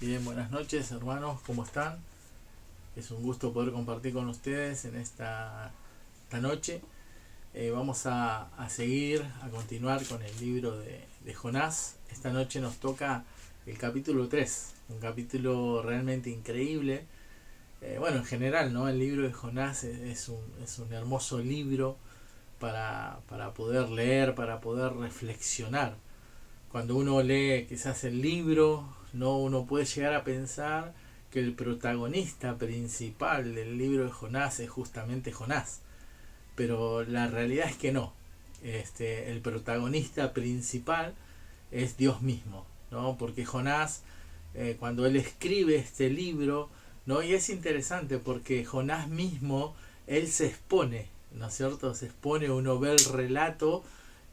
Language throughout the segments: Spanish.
Bien, buenas noches hermanos, ¿cómo están? Es un gusto poder compartir con ustedes en esta noche. Vamos a seguir, a continuar con el libro de Jonás. Esta noche nos toca el capítulo 3, un capítulo realmente increíble. Bueno, en general, ¿no? El libro de Jonás es un hermoso libro para poder leer, para poder reflexionar. Cuando uno lee quizás el libro, no, uno puede llegar a pensar que el protagonista principal del libro de Jonás es justamente Jonás, pero la realidad es que no. El protagonista principal es Dios mismo, ¿no? Porque Jonás, cuando él escribe este libro, ¿no? Y es interesante porque Jonás mismo, él se expone, ¿no es cierto? Se expone, uno ve el relato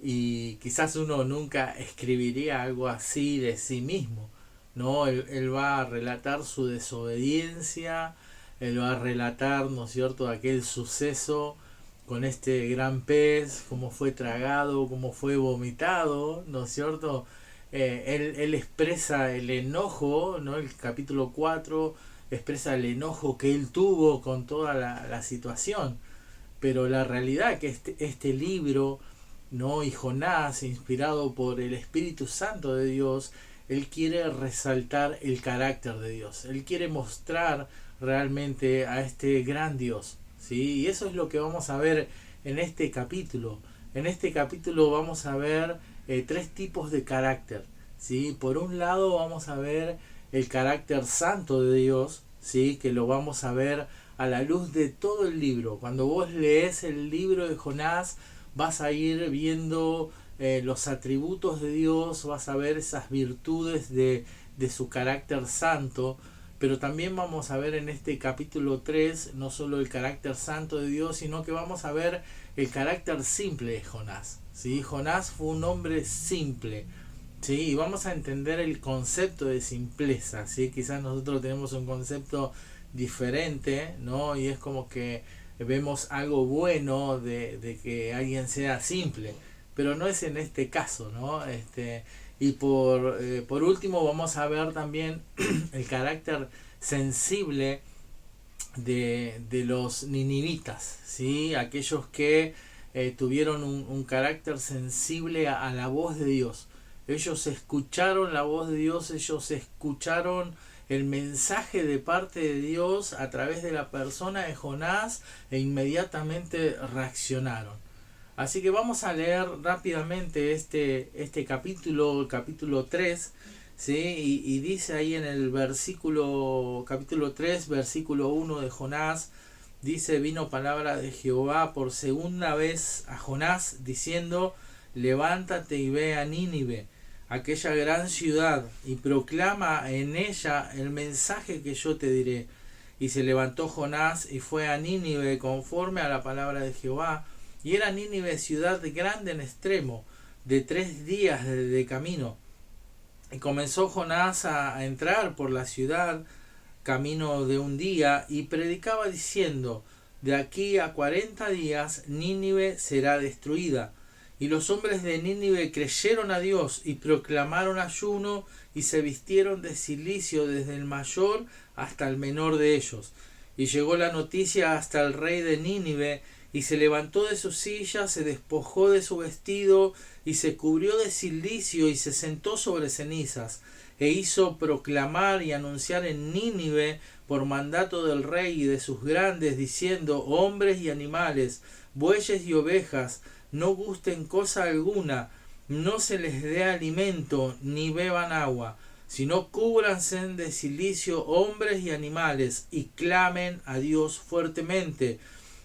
y quizás uno nunca escribiría algo así de sí mismo, ¿no? Él va a relatar su desobediencia, él va a relatar, ¿no es cierto?, aquel suceso con este gran pez, cómo fue tragado, cómo fue vomitado, ¿no es cierto? Él expresa el enojo, ¿no? El capítulo 4 expresa el enojo que él tuvo con toda la situación, pero la realidad es que este libro, ¿no? Y Jonás, inspirado por el Espíritu Santo de Dios, él quiere resaltar el carácter de Dios, él quiere mostrar realmente a este gran Dios, ¿sí? Y eso es lo que vamos a ver en este capítulo. En este capítulo vamos a ver tres tipos de carácter, ¿sí? Por un lado vamos a ver el carácter santo de Dios, ¿sí? Que lo vamos a ver a la luz de todo el libro. Cuando vos lees el libro de Jonás, vas a ir viendo los atributos de Dios, vas a ver esas virtudes de su carácter santo, pero también vamos a ver en este capítulo 3 no solo el carácter santo de Dios, sino que vamos a ver el carácter simple de Jonás, ¿sí? Jonás fue un hombre simple, ¿sí? Y vamos a entender el concepto de simpleza, ¿sí? Quizás nosotros tenemos un concepto diferente, ¿no? Y es como que vemos algo bueno de que alguien sea simple, pero no es en este caso, ¿no? Y por último vamos a ver también el carácter sensible de los ninivitas, ¿sí? Aquellos que tuvieron un carácter sensible a la voz de Dios. Ellos escucharon la voz de Dios, ellos escucharon el mensaje de parte de Dios a través de la persona de Jonás e inmediatamente reaccionaron. Así que vamos a leer rápidamente este capítulo, el capítulo 3, ¿sí? Y dice ahí en el capítulo 3, versículo 1 de Jonás, dice: vino palabra de Jehová por segunda vez a Jonás, diciendo: levántate y ve a Nínive, aquella gran ciudad, y proclama en ella el mensaje que yo te diré. Y se levantó Jonás y fue a Nínive conforme a la palabra de Jehová. Y era Nínive ciudad grande en extremo, de 3 días de camino. Y comenzó Jonás a entrar por la ciudad, camino de un día, y predicaba diciendo: de aquí a 40 días Nínive será destruida. Y los hombres de Nínive creyeron a Dios y proclamaron ayuno y se vistieron de cilicio desde el mayor hasta el menor de ellos. Y llegó la noticia hasta el rey de Nínive, y se levantó de su silla, se despojó de su vestido y se cubrió de cilicio y se sentó sobre cenizas, e hizo proclamar y anunciar en Nínive por mandato del rey y de sus grandes, diciendo: hombres y animales, bueyes y ovejas, no gusten cosa alguna, no se les dé alimento, ni beban agua, sino cúbranse de cilicio hombres y animales, y clamen a Dios fuertemente,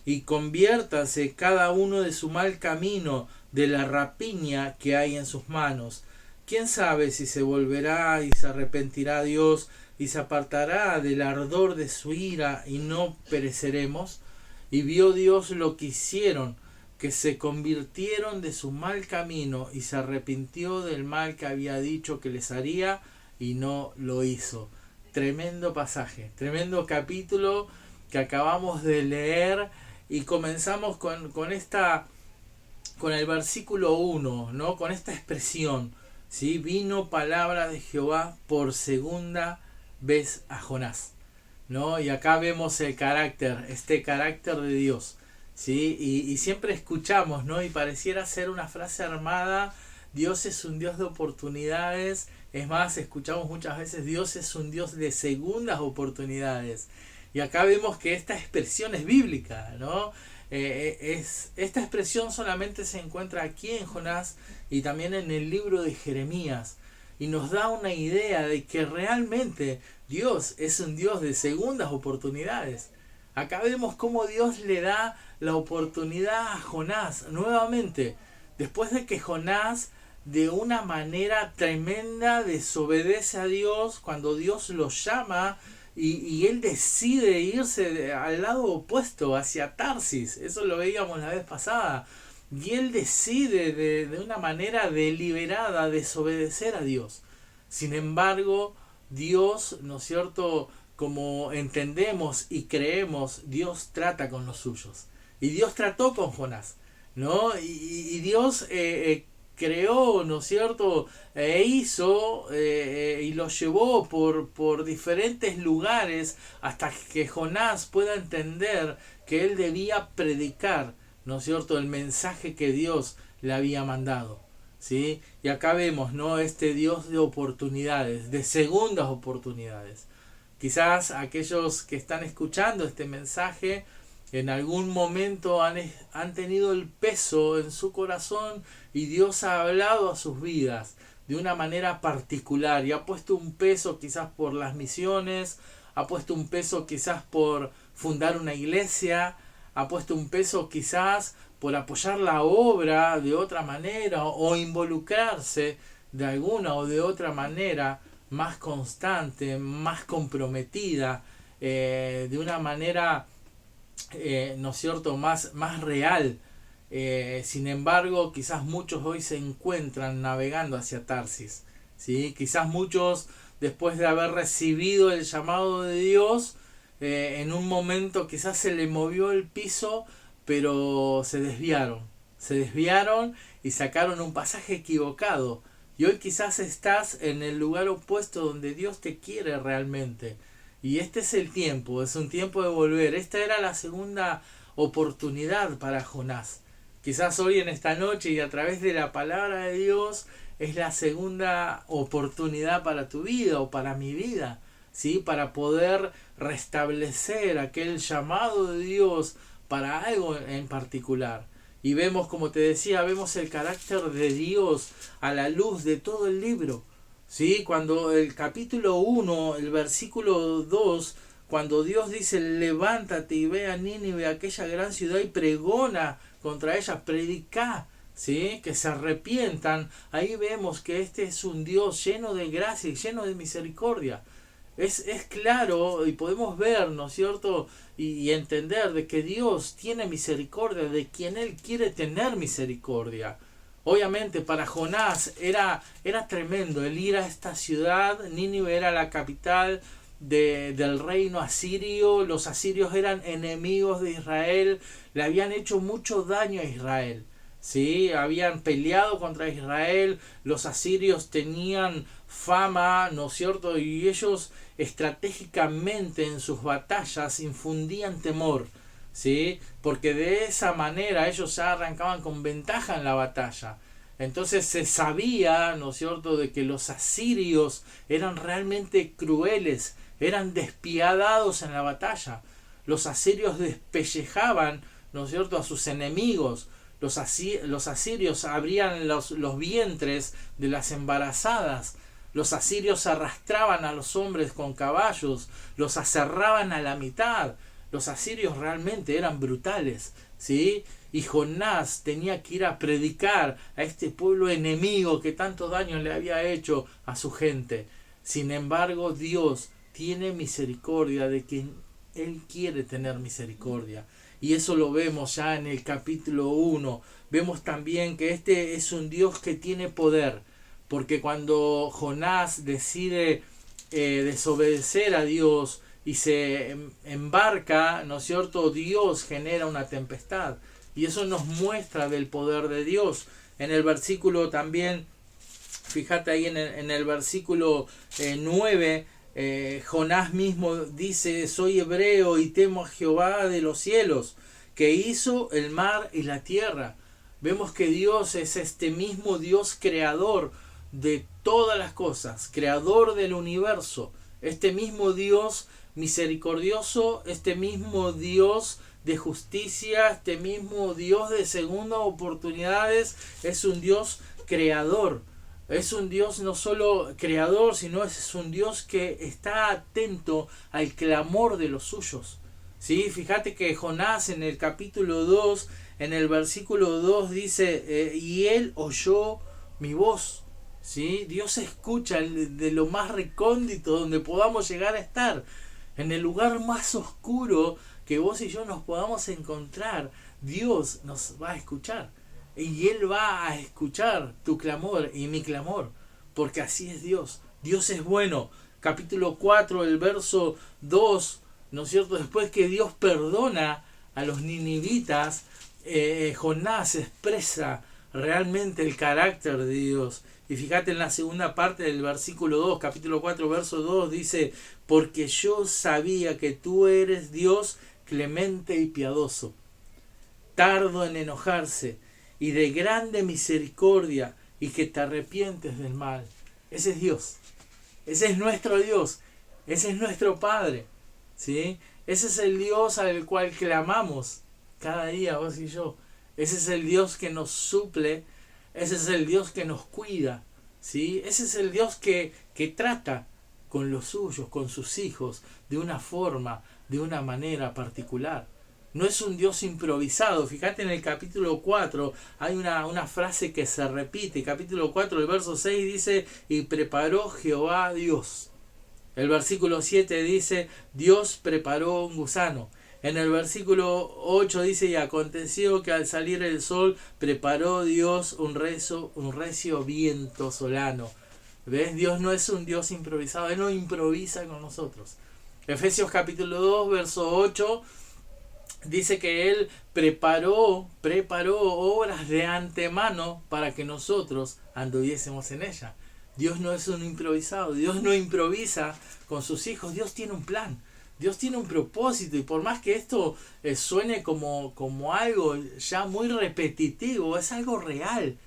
y conviértase cada uno de su mal camino, de la rapiña que hay en sus manos. ¿Quién sabe si se volverá y se arrepentirá Dios y se apartará del ardor de su ira y no pereceremos? Y vio Dios lo que hicieron, que se convirtieron de su mal camino, y se arrepintió del mal que había dicho que les haría, y no lo hizo. Tremendo pasaje, tremendo capítulo que acabamos de leer, y comenzamos con el versículo 1, ¿no? Con esta expresión, ¿sí? Vino palabra de Jehová por segunda ves a Jonás, ¿no? Y acá vemos el carácter, este carácter de Dios, ¿sí? Y siempre escuchamos, ¿no? Y pareciera ser una frase armada: Dios es un Dios de oportunidades. Es más, escuchamos muchas veces: Dios es un Dios de segundas oportunidades. Y acá vemos que esta expresión es bíblica, ¿no? Esta expresión solamente se encuentra aquí en Jonás y también en el libro de Jeremías. Y nos da una idea de que realmente Dios es un Dios de segundas oportunidades. Acá vemos cómo Dios le da la oportunidad a Jonás nuevamente, después de que Jonás de una manera tremenda desobedece a Dios cuando Dios lo llama y él decide irse al lado opuesto, hacia Tarsis. Eso lo veíamos la vez pasada. Y él decide de una manera deliberada desobedecer a Dios. Sin embargo, Dios, ¿no es cierto?, como entendemos y creemos, Dios trata con los suyos. Y Dios trató con Jonás, ¿no? Y Dios creó, ¿no es cierto?, hizo y lo llevó por diferentes lugares hasta que Jonás pueda entender que él debía predicar, ¿no es cierto?, el mensaje que Dios le había mandado, ¿sí? Y acá vemos, ¿no?, este Dios de oportunidades, de segundas oportunidades. Quizás aquellos que están escuchando este mensaje en algún momento han tenido el peso en su corazón y Dios ha hablado a sus vidas de una manera particular y ha puesto un peso quizás por las misiones, ha puesto un peso quizás por fundar una iglesia, ha puesto un peso quizás por apoyar la obra de otra manera o involucrarse de alguna o de otra manera más constante, más comprometida, de una manera, ¿no es cierto?, más real. Sin embargo, quizás muchos hoy se encuentran navegando hacia Tarsis, ¿sí? Quizás muchos, después de haber recibido el llamado de Dios, en un momento quizás se le movió el piso, pero se desviaron y sacaron un pasaje equivocado. Y hoy quizás estás en el lugar opuesto donde Dios te quiere realmente. Y este es el tiempo, es un tiempo de volver. Esta era la segunda oportunidad para Jonás. Quizás hoy en esta noche y a través de la palabra de Dios es la segunda oportunidad para tu vida o para mi vida, ¿sí? Para poder restablecer aquel llamado de Dios para algo en particular. Y vemos, como te decía, vemos el carácter de Dios a la luz de todo el libro, ¿sí? Cuando el capítulo 1, el versículo 2, cuando Dios dice: levántate y ve a Nínive, aquella gran ciudad, y pregona contra ella, predica, ¿sí?, que se arrepientan. Ahí vemos que este es un Dios lleno de gracia y lleno de misericordia. Es claro y podemos ver, ¿no es cierto?, y entender de que Dios tiene misericordia de quien Él quiere tener misericordia. Obviamente para Jonás era tremendo el ir a esta ciudad. Nínive era la capital del reino asirio. Los asirios eran enemigos de Israel, le habían hecho mucho daño a Israel, ¿sí? Habían peleado contra Israel. Los asirios tenían fama, ¿no es cierto?, y ellos estratégicamente en sus batallas infundían temor, ¿sí? Porque de esa manera ellos ya arrancaban con ventaja en la batalla. Entonces se sabía, ¿no es cierto?, de que los asirios eran realmente crueles, eran despiadados en la batalla. Los asirios despellejaban, ¿no es cierto?, a sus enemigos. Los asirios abrían los vientres de las embarazadas. Los asirios arrastraban a los hombres con caballos, los aserraban a la mitad. Los asirios realmente eran brutales, ¿sí? Y Jonás tenía que ir a predicar a este pueblo enemigo que tanto daño le había hecho a su gente. Sin embargo, Dios tiene misericordia de quien Él quiere tener misericordia. Y eso lo vemos ya en el capítulo 1. Vemos también que este es un Dios que tiene poder. Porque cuando Jonás decide desobedecer a Dios y se embarca, ¿no es cierto?, Dios genera una tempestad. Y eso nos muestra del poder de Dios. En el versículo también, fíjate ahí en el versículo 9, Jonás mismo dice: soy hebreo y temo a Jehová de los cielos, que hizo el mar y la tierra. Vemos que Dios es este mismo Dios creador de todas las cosas, creador del universo, este mismo Dios misericordioso, este mismo Dios de justicia, este mismo Dios de segundas oportunidades, es un Dios creador. Es un Dios no solo creador, sino es un Dios que está atento al clamor de los suyos. ¿Sí? Fíjate que Jonás en el capítulo 2, en el versículo 2 dice, y él oyó mi voz. ¿Sí? Dios escucha de lo más recóndito donde podamos llegar a estar, en el lugar más oscuro que vos y yo nos podamos encontrar. Dios nos va a escuchar. Y Él va a escuchar tu clamor y mi clamor, porque así es Dios. Dios es bueno. Capítulo 4, el verso 2, ¿no es cierto? Después que Dios perdona a los ninivitas, Jonás expresa realmente el carácter de Dios. Y fíjate en la segunda parte del versículo 2, capítulo 4, verso 2, dice: porque yo sabía que tú eres Dios clemente y piadoso, tardo en enojarse y de grande misericordia, y que te arrepientes del mal. Ese es Dios. Ese es nuestro Dios. Ese es nuestro Padre. ¿Sí? Ese es el Dios al cual clamamos cada día, vos y yo. Ese es el Dios que nos suple. Ese es el Dios que nos cuida. ¿Sí? Ese es el Dios que trata con los suyos, con sus hijos, de una forma, de una manera particular. No es un Dios improvisado. Fíjate en el capítulo 4, hay una frase que se repite. Capítulo 4, el verso 6 dice: y preparó Jehová Dios. El versículo 7 dice: Dios preparó un gusano. En el versículo 8 dice: y aconteció que al salir el sol preparó Dios un recio viento solano. ¿Ves? Dios no es un Dios improvisado. Él no improvisa con nosotros. Efesios capítulo 2, verso 8 dice que Él preparó obras de antemano para que nosotros anduviésemos en ella. Dios no es un improvisado. Dios no improvisa con sus hijos. Dios tiene un plan. Dios tiene un propósito. Y por más que esto suene como algo ya muy repetitivo, es algo real.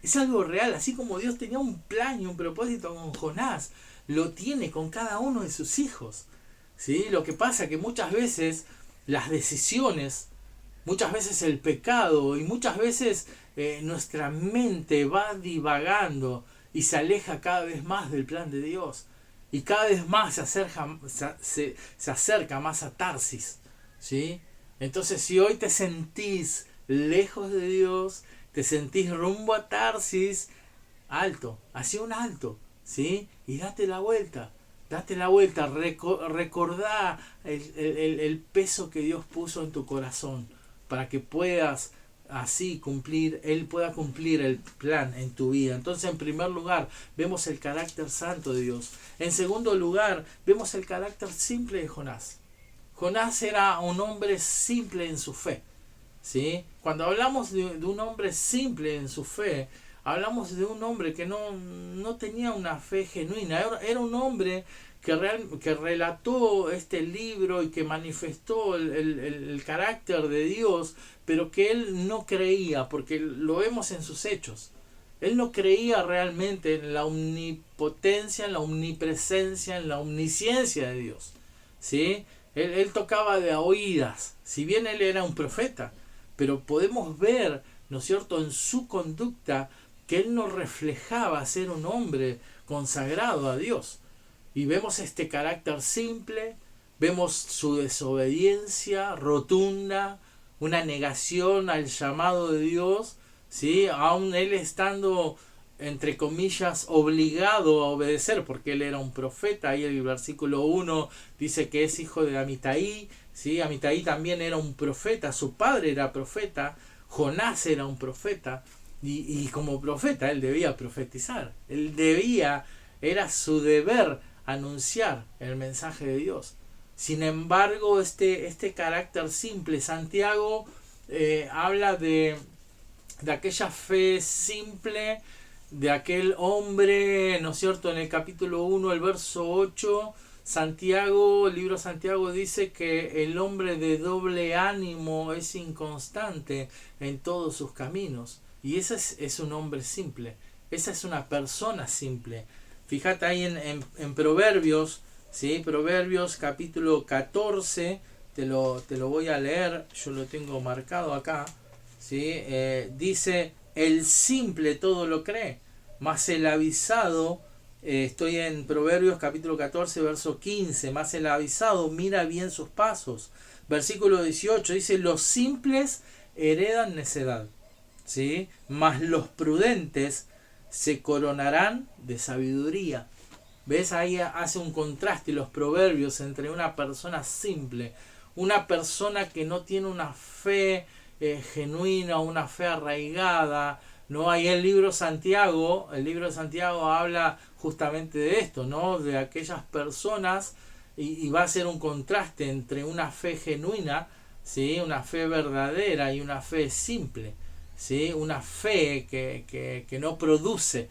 Es algo real. Así como Dios tenía un plan y un propósito con Jonás, lo tiene con cada uno de sus hijos. ¿Sí? Lo que pasa es que muchas veces las decisiones, muchas veces el pecado y muchas veces nuestra mente va divagando y se aleja cada vez más del plan de Dios, y cada vez más se acerca más a Tarsis. ¿Sí? Entonces, si hoy te sentís lejos de Dios, te sentís rumbo a Tarsis, alto, hacia un alto, ¿sí? Y date la vuelta, recordá el peso que Dios puso en tu corazón para que puedas así cumplir, Él pueda cumplir el plan en tu vida. Entonces, en primer lugar, vemos el carácter santo de Dios. En segundo lugar, vemos el carácter simple de Jonás. Jonás era un hombre simple en su fe. ¿Sí? Cuando hablamos de un hombre simple en su fe, hablamos de un hombre que no tenía una fe genuina. Era un hombre que relató este libro y que manifestó el carácter de Dios, pero que él no creía, porque lo vemos en sus hechos. Él no creía realmente en la omnipotencia, en la omnipresencia, en la omnisciencia de Dios. ¿Sí? Él tocaba de a oídas, si bien él era un profeta, pero podemos ver, ¿no es cierto?, en su conducta que él no reflejaba ser un hombre consagrado a Dios. Y vemos este carácter simple, vemos su desobediencia rotunda, una negación al llamado de Dios, ¿sí? Aún él estando, entre comillas, obligado a obedecer, porque él era un profeta. Ahí el versículo 1 dice que es hijo de Amitai, ¿sí? Amitai también era un profeta, su padre era profeta, Jonás era un profeta, y como profeta él debía profetizar, era su deber anunciar el mensaje de Dios. Sin embargo, este carácter simple, Santiago habla de aquella fe simple, de aquel hombre, ¿no es cierto?, en el capítulo 1, el verso 8, Santiago, el libro de Santiago dice que el hombre de doble ánimo es inconstante en todos sus caminos. Y ese es un hombre simple. Esa es una persona simple. Fíjate ahí en Proverbios, ¿sí? Proverbios capítulo 14, te lo voy a leer, yo lo tengo marcado acá, ¿sí? Dice, el simple todo lo cree, mas el avisado, estoy en Proverbios capítulo 14, verso 15, mas el avisado mira bien sus pasos. Versículo 18 dice, los simples heredan necedad, ¿sí? Mas los prudentes se coronarán de sabiduría. ¿Ves? Ahí hace un contraste los proverbios entre una persona simple, una persona que no tiene una fe genuina, una fe arraigada, ¿no? Ahí el libro de Santiago habla justamente de esto, ¿no? De aquellas personas, y va a ser un contraste entre una fe genuina, ¿sí? Una fe verdadera y una fe simple, ¿sí? Una fe que no produce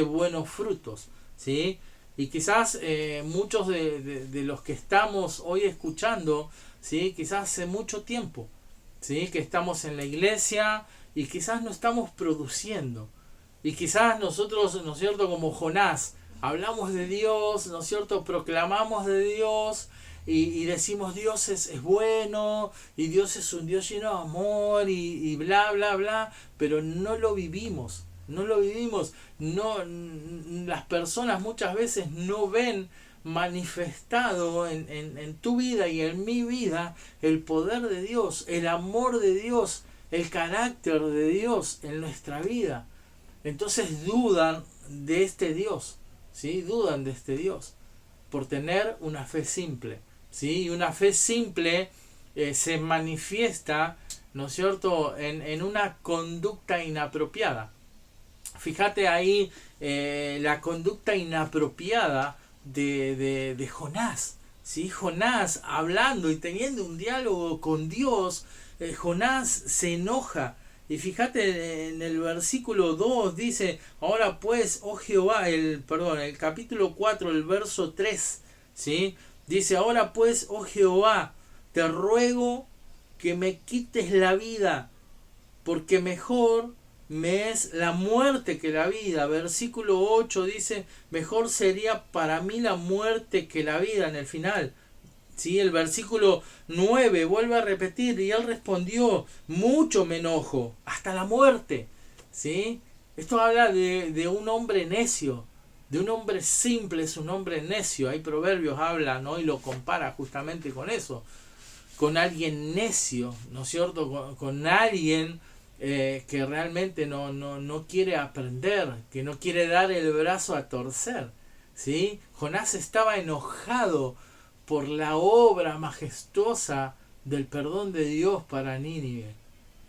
buenos frutos, ¿sí? Y quizás muchos de los que estamos hoy escuchando, ¿sí? Quizás hace mucho tiempo, ¿sí? Que estamos en la iglesia y quizás no estamos produciendo. Y quizás nosotros, ¿no es cierto?, como Jonás, hablamos de Dios, ¿no es cierto?, proclamamos de Dios y decimos Dios es bueno y Dios es un Dios lleno de amor y bla, bla, bla, pero no lo vivimos. No lo vivimos, no, las personas muchas veces no ven manifestado en tu vida y en mi vida el poder de Dios, el amor de Dios, el carácter de Dios en nuestra vida. Entonces dudan de este Dios, ¿sí? Dudan de este Dios por tener una fe simple, ¿sí? Y una fe simple se manifiesta, ¿no es cierto?, en una conducta inapropiada. Fíjate ahí la conducta inapropiada de Jonás, ¿sí? Jonás hablando y teniendo un diálogo con Dios, Jonás se enoja. Y fíjate en el versículo 2 dice, ahora pues, oh Jehová, el capítulo 4, el verso 3, ¿sí? Dice, ahora pues, oh Jehová, te ruego que me quites la vida, porque mejor me es la muerte que la vida. Versículo 8 dice, mejor sería para mí la muerte que la vida en el final. ¿Sí? El versículo 9 vuelve a repetir, y él respondió, mucho me enojo, hasta la muerte. ¿Sí? Esto habla de un hombre necio, de un hombre simple, es un hombre necio. Hay proverbios, habla, ¿no? Y lo compara justamente con eso, con alguien necio, ¿no es cierto? Con alguien que realmente no quiere aprender, que no quiere dar el brazo a torcer, ¿sí? Jonás estaba enojado por la obra majestuosa del perdón de Dios para Nínive.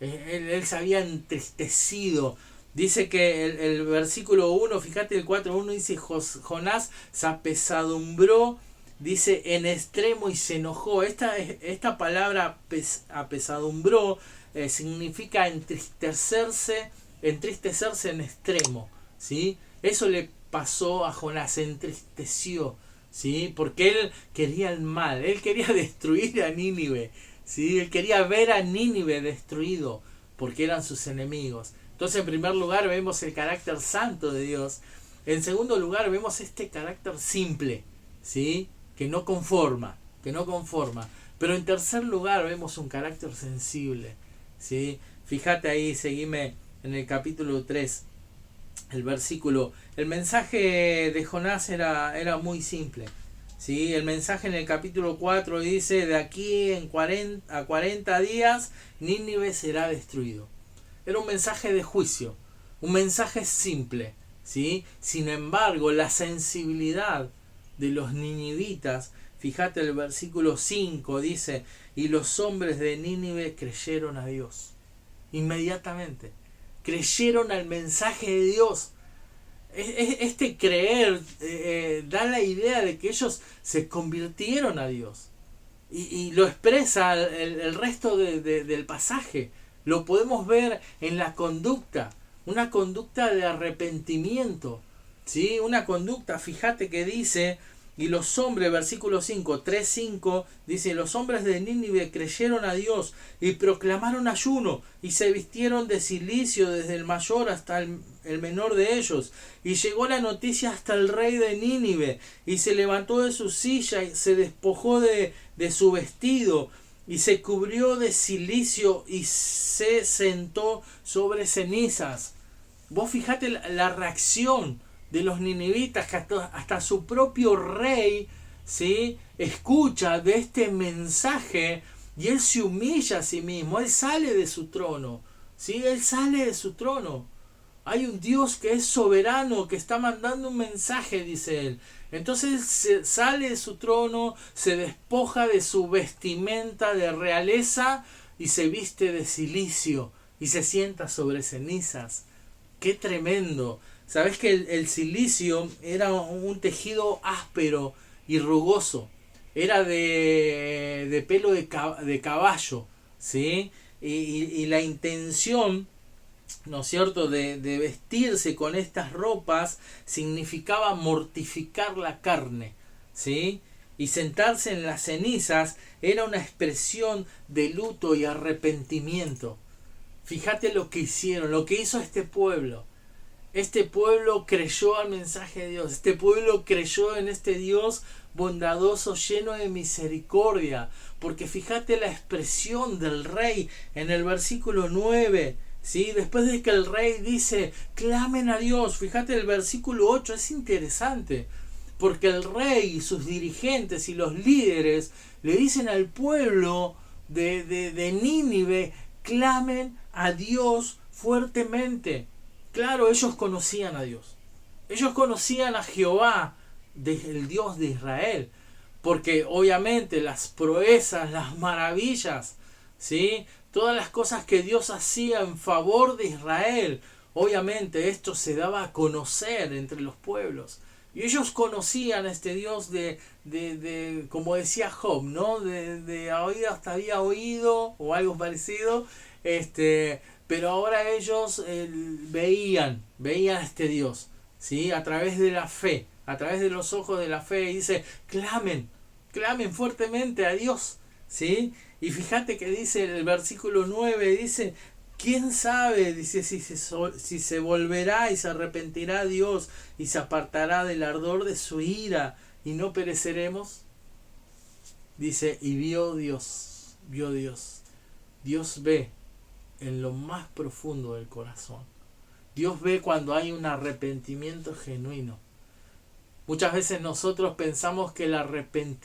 Él se había entristecido. Dice que el versículo 1, fíjate el 4.1 dice, Jonás se apesadumbró, dice, en extremo y se enojó. Esta palabra apesadumbró significa entristecerse en extremo, ¿sí? Eso le pasó a Jonás, se entristeció, ¿sí? Porque él quería el mal, él quería destruir a Nínive, ¿sí? Él quería ver a Nínive destruido, porque eran sus enemigos. Entonces, en primer lugar, vemos el carácter santo de Dios. En segundo lugar, vemos este carácter simple, ¿sí? Que no conforma. Pero en tercer lugar, vemos un carácter sensible, ¿sí? Fíjate ahí, seguime en el capítulo 3, el versículo. El mensaje de Jonás era muy simple, ¿sí? El mensaje en el capítulo 4 dice, de aquí a 40 días, Nínive será destruido. Era un mensaje de juicio, un mensaje simple, ¿sí? Sin embargo, la sensibilidad de los ninivitas, fíjate el versículo 5, dice, y los hombres de Nínive creyeron a Dios. Inmediatamente, creyeron al mensaje de Dios. Este creer da la idea de que ellos se convirtieron a Dios. Y lo expresa el resto del pasaje. Lo podemos ver en la conducta, una conducta de arrepentimiento, ¿sí? Una conducta, fíjate que dice Y los hombres, versículo 5, 3:5, dice: los hombres de Nínive creyeron a Dios y proclamaron ayuno, y se vistieron de cilicio desde el mayor hasta el menor de ellos. Y llegó la noticia hasta el rey de Nínive, y se levantó de su silla, y se despojó de su vestido, y se cubrió de cilicio, y se sentó sobre cenizas. Vos fijate la reacción de los ninivitas, que hasta su propio rey, ¿sí?, escucha de este mensaje, y él se humilla a sí mismo, él sale de su trono, ¿sí?, él sale de su trono. Hay un Dios que es soberano, que está mandando un mensaje, dice él. Entonces él sale de su trono, se despoja de su vestimenta de realeza y se viste de cilicio y se sienta sobre cenizas. ¡Qué tremendo! Sabés que el cilicio era un tejido áspero y rugoso. Era de pelo de caballo, ¿sí? Y la intención, ¿no es cierto?, de vestirse con estas ropas significaba mortificar la carne, ¿sí? Y sentarse en las cenizas era una expresión de luto y arrepentimiento. Fíjate lo que hicieron, lo que hizo este pueblo. Este pueblo creyó al mensaje de Dios. Este pueblo creyó en este Dios bondadoso, lleno de misericordia. Porque fíjate la expresión del rey en el versículo 9. ¿Sí? Después de que el rey dice, clamen a Dios. Fíjate el versículo 8, es interesante. Porque el rey y sus dirigentes y los líderes le dicen al pueblo de Nínive, clamen a Dios fuertemente. Claro, ellos conocían a Dios. Ellos conocían a Jehová, el Dios de Israel. Porque obviamente las proezas, las maravillas, ¿sí?, todas las cosas que Dios hacía en favor de Israel, obviamente esto se daba a conocer entre los pueblos. Y ellos conocían a este Dios de como decía Job, ¿no? De oído hasta había oído, o algo parecido, pero ahora ellos veían a este Dios, ¿sí?, a través de la fe, a través de los ojos de la fe, y dice, clamen fuertemente a Dios, ¿sí? Y fíjate que dice el versículo 9, dice, ¿quién sabe? Dice, si se volverá y se arrepentirá Dios y se apartará del ardor de su ira y no pereceremos. Dice, y vio Dios. Dios ve en lo más profundo del corazón. Dios ve cuando hay un arrepentimiento genuino. Muchas veces nosotros pensamos que el arrepentimiento